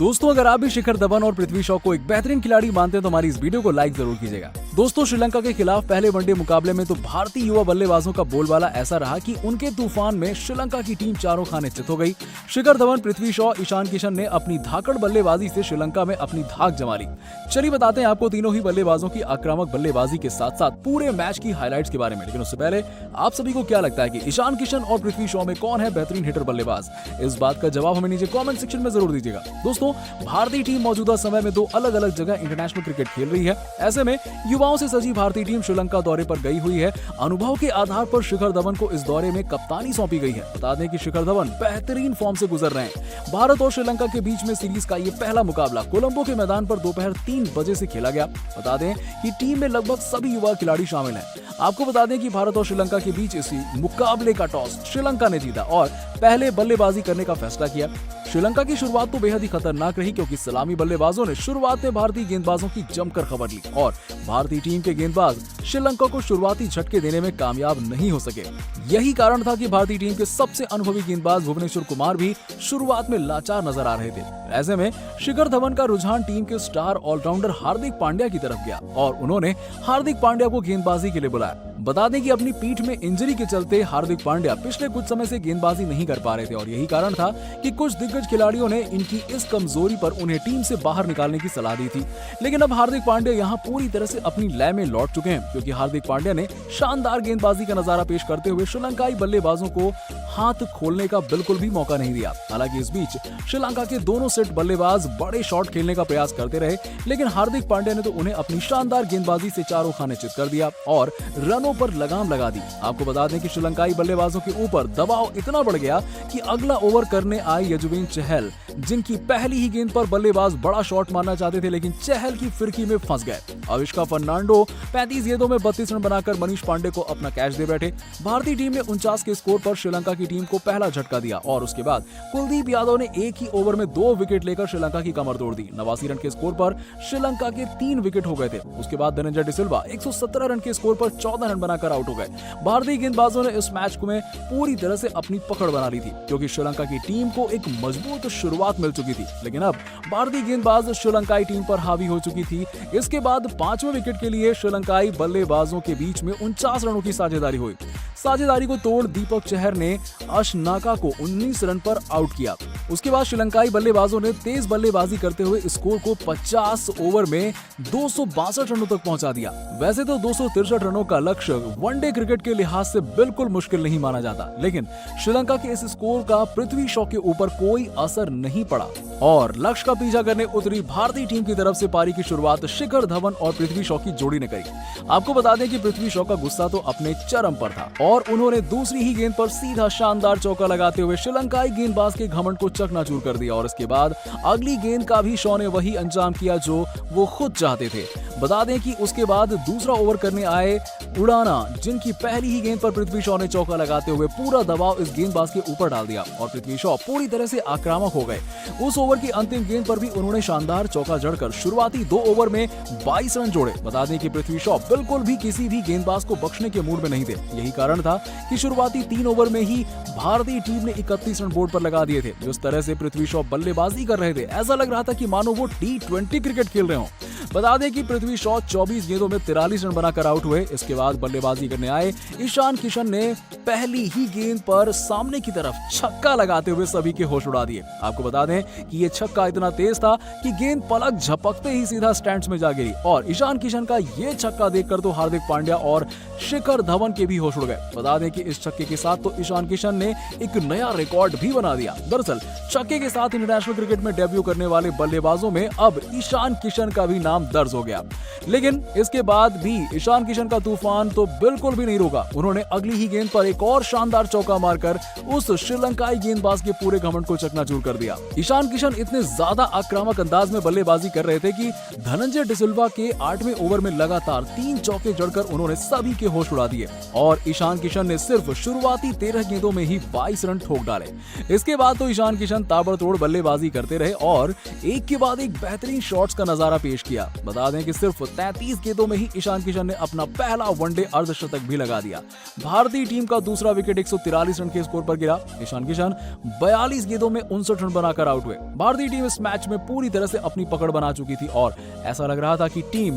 दोस्तों, अगर आप भी शिखर धवन और पृथ्वी शॉ को एक बेहतरीन खिलाड़ी मानते हैं तो हमारी इस वीडियो को लाइक जरूर कीजिएगा। दोस्तों, श्रीलंका के खिलाफ पहले वनडे मुकाबले में तो भारतीय युवा बल्लेबाजों का बोलबाला ऐसा रहा कि उनके तूफान में श्रीलंका की टीम चारों खाने चित हो गई। शिखर धवन, पृथ्वी शॉ, ईशान किशन ने अपनी धाकड़ बल्लेबाजी से श्रीलंका में अपनी धाक जमा ली। चलिए बताते हैं आपको तीनों ही बल्लेबाजों की आक्रामक बल्लेबाजी के साथ साथ पूरे मैच की हाइलाइट्स के बारे में। लेकिन उससे पहले आप सभी को क्या लगता है कि ईशान किशन और पृथ्वी शॉ में कौन है बेहतरीन हिटर बल्लेबाज? इस बात का जवाब हमें नीचे कमेंट सेक्शन में जरूर दीजिएगा। दोस्तों, भारतीय टीम मौजूदा समय में दो अलग अलग जगह इंटरनेशनल क्रिकेट खेल रही है। ऐसे में युवाओं से सजी भारतीय टीम श्रीलंका दौरे पर गई हुई है। अनुभव के आधार पर शिखर धवन को इस दौरे में कप्तानी सौंपी गई है। बता दें कि शिखर धवन बेहतरीन फॉर्म से गुजर रहे हैं। भारत और श्रीलंका के बीच में सीरीज का ये पहला मुकाबला कोलंबो के मैदान पर दोपहर 3 बजे से खेला गया। बता दें कि टीम में लगभग सभी युवा खिलाड़ी शामिल हैं। आपको बता दें कि भारत और श्रीलंका के बीच इसी मुकाबले का टॉस श्रीलंका ने जीता और पहले बल्लेबाजी करने का फैसला किया। श्रीलंका की शुरुआत तो बेहद ही खतरनाक रही, क्योंकि सलामी बल्लेबाजों ने शुरुआत में भारतीय गेंदबाजों की जमकर खबर ली और भारतीय टीम के गेंदबाज श्रीलंका को शुरुआती झटके देने में कामयाब नहीं हो सके। यही कारण था कि भारतीय टीम के सबसे अनुभवी गेंदबाज भुवनेश्वर कुमार भी शुरुआत में लाचार नजर आ रहे थे। ऐसे में शिखर धवन का रुझान टीम के स्टार ऑलराउंडर हार्दिक पांड्या की तरफ गया और उन्होंने हार्दिक पांड्या को गेंदबाजी के लिए बुलाया। बता दें कि अपनी पीठ में इंजरी के चलते हार्दिक पांड्या पिछले कुछ समय से गेंदबाजी नहीं कर पा रहे थे और यही कारण था कि कुछ दिग्गज खिलाड़ियों ने इनकी इस कमजोरी पर उन्हें टीम से बाहर निकालने की सलाह दी थी। लेकिन अब हार्दिक पांड्या यहां पूरी तरह से अपनी लय में लौट चुके हैं, क्योंकि हार्दिक पांड्या ने शानदार गेंदबाजी का नजारा पेश करते हुए श्रीलंकाई बल्लेबाजों को हाथ खोलने का बिल्कुल भी मौका नहीं दिया। हालांकि इस बीच श्रीलंका के दोनों सेट बल्लेबाज बड़े शॉट खेलने का प्रयास करते रहे, लेकिन हार्दिक पांड्या ने तो उन्हें अपनी शानदार गेंदबाजी से चारों खाने चित कर दिया और रनों पर लगाम लगा दी। आपको बता दें कि श्रीलंकाई बल्लेबाजों के ऊपर दबाव इतना बढ़ गया कि अगला ओवर करने आए यजुवेंद्र चहल, जिनकी पहली ही गेंद पर बल्लेबाज बड़ा शॉट मारना चाहते थे, लेकिन चहल की फिरकी में फंस गए। अविष्का फर्नांडो 35 गेंदों में 32 रन बनाकर मनीष पांडे को अपना कैच दे बैठे। भारतीय टीम ने 49 के स्कोर पर श्रीलंका की टीम को पहला झटका दिया और उसके बाद कुलदीप यादव ने एक ही ओवर में 2 विकेट लेकर श्रीलंका की कमर तोड़ दी। 89 रन के स्कोर पर श्रीलंका के 3 विकेट हो गए थे। उसके बाद धनंजय डिसिल्वा 117 रन के स्कोर पर 14 रन बनाकर आउट हो गए। भारतीय गेंदबाजों ने इस मैच में पूरी तरह से अपनी पकड़ बना ली थी, क्योंकि श्रीलंका की टीम को एक मजबूत शुरुआत मिल चुकी थी। लेकिन अब भारतीय गेंदबाज श्रीलंकाई टीम पर हावी हो चुकी थी। इसके बाद 5वें विकेट के लिए श्रीलंकाई बल्लेबाजों के बीच में 49 रनों की साझेदारी हुई। साझेदारी को तोड़ दीपक चहर ने अशनाका को 19 रन पर आउट किया। उसके बाद श्रीलंकाई बल्लेबाजों ने तेज बल्लेबाजी करते हुए स्कोर को 50 ओवर में 262 रनों तक पहुंचा दिया। वैसे तो 263 रनों का लक्ष्य वनडे क्रिकेट के लिहाज से बिल्कुल मुश्किल नहीं माना जाता, लेकिन श्रीलंका के इस स्कोर का पृथ्वी शॉ के ऊपर कोई असर नहीं पड़ा और लक्ष्य का पीछा करने उतरी भारतीय टीम की तरफ से पारी की शुरुआत शिखर धवन और पृथ्वी शॉ की जोड़ी ने करी। आपको बता दें कि पृथ्वी शॉ का गुस्सा तो अपने चरम पर था और उन्होंने दूसरी ही गेंद पर सीधा शानदार चौका लगाते हुए श्रीलंकाई गेंदबाज के घमंड को चकनाचूर कर दिया और इसके बाद अगली गेंद का भी शॉ ने वही अंजाम किया जो वो खुद चाहते थे। बता दें कि उसके बाद दूसरा ओवर करने आए उड़ाना, जिनकी पहली ही गेंद पर पृथ्वी शॉ ने चौका लगाते हुए पूरा दबाव इस गेंदबाज के ऊपर डाल दिया और पृथ्वी शॉ पूरी तरह से आक्रामक हो गए। उस ओवर की अंतिम गेंद पर भी उन्होंने शानदार चौका जड़कर शुरुआती 2 ओवर में 22 रन जोड़े। बता दें कि पृथ्वी शॉ बिल्कुल भी किसी भी गेंदबाज को बख्शने के मूड में नहीं थे। यही कारण था कि शुरुआती 3 ओवर में ही भारतीय टीम ने 31 रन बोर्ड पर लगा दिए थे। जिस तरह से पृथ्वी शॉ बल्लेबाजी कर रहे थे, ऐसा लग रहा था कि मानो वो T20 क्रिकेट खेल रहे हों। बता दें कि पृथ्वी शॉ 24 गेंदों में 43 रन बनाकर आउट हुए। इसके बाद बल्लेबाजी करने आए ईशान किशन ने पहली ही गेंद पर सामने की तरफ छक्का लगाते हुए सभी के होश उड़ा दिए। आपको बता दें कि ये छक्का इतना तेज था कि गेंद पलक झपकते ही सीधा स्टैंड्स में जा गिरी और ईशान किशन का ये छक्का देखकर तो हार्दिक पांड्या और शिखर धवन के भी होश उड़ गए। बता दें कि इस छक्के के साथ तो ईशान किशन ने एक नया रिकॉर्ड भी बना दिया। दरअसल छक्के के साथ इंटरनेशनल क्रिकेट में डेब्यू करने वाले बल्लेबाजों में अब ईशान किशन का भी नाम दर्ज हो गया। लेकिन इसके बाद भी ईशान किशन का तूफान तो बिल्कुल भी नहीं रुका। उन्होंने अगली ही गेंद पर एक और शानदार चौका मारकर उस श्रीलंकाई गेंदबाज के पूरे घमंड को चकनाचूर कर दिया। ईशान किशन इतने ज्यादा आक्रामक अंदाज में बल्लेबाजी कर रहे थे कि धनंजय डिसिल्वा के 8वें ओवर में लगातार 3 चौके जड़कर उन्होंने सभी के होश उड़ा दिए और ईशान किशन ने सिर्फ शुरुआती 13 गेंदों में ही 22 रन ठोक डाले। इसके बाद तो ईशान किशन ताबड़तोड़ बल्लेबाजी करते रहे और एक के बाद एक बेहतरीन शॉट्स का नजारा पेश किया। गया। बता दें कि सिर्फ 33 गेंदों में ही ईशान किशन ने अपना पहला वनडे अर्धशतक भी लगा दिया। भारतीय टीम का दूसरा विकेट 143 रन के स्कोर पर गिरा। ईशान किशन 42 गेंदों में 59 रन बनाकर आउट हुए। भारतीय टीम इस मैच में पूरी तरह से अपनी पकड़ बना चुकी थी और ऐसा लग रहा था कि टीम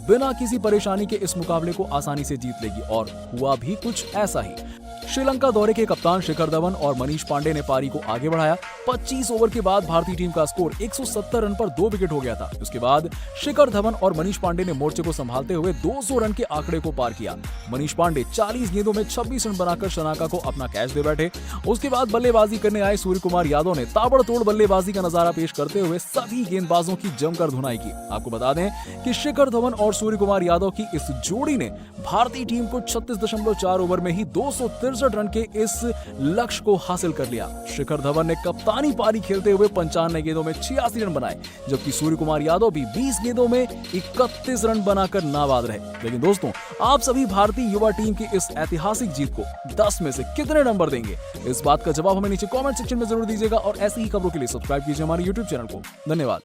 बिना किसी परेशानी के इस मुकाबले को आसानी से जीत लेगी, और हुआ भी कुछ ऐसा ही। श्रीलंका दौरे के कप्तान शिखर धवन और मनीष पांडे ने पारी को आगे बढ़ाया। 25 ओवर के बाद भारतीय टीम का स्कोर 170 रन पर 2 विकेट हो गया था। उसके बाद शिखर धवन और मनीष पांडे ने मोर्चे को संभालते हुए 200 रन के आंकड़े को पार किया। मनीष पांडे 40 गेंदों में 26 रन बनाकर शनाका को अपना कैच दे बैठे। उसके बाद बल्लेबाजी करने आए सूर्य कुमार यादव ने ताबड़तोड़ बल्लेबाजी का नजारा पेश करते हुए सभी गेंदबाजों की जमकर धुनाई की। आपको बता दें कि शिखर धवन और सूर्य कुमार यादव की इस जोड़ी ने भारतीय टीम को 36.4 ओवर में ही 263 रन के इस लक्ष्य को हासिल कर लिया। शिखर धवन ने कप्तानी पारी खेलते हुए 95 गेंदों में 86 रन बनाए, जबकि सूर्य कुमार यादव भी 20 गेंदों में 31 रन बनाकर नाबाद रहे। लेकिन दोस्तों, आप सभी भारतीय युवा टीम की इस ऐतिहासिक जीत को 10 में से कितने नंबर देंगे? इस बात का जवाब हमें नीचे कमेंट सेक्शन में जरूर दीजिएगा और ऐसी ही खबरों के लिए सब्सक्राइब कीजिए हमारे YouTube चैनल को। धन्यवाद।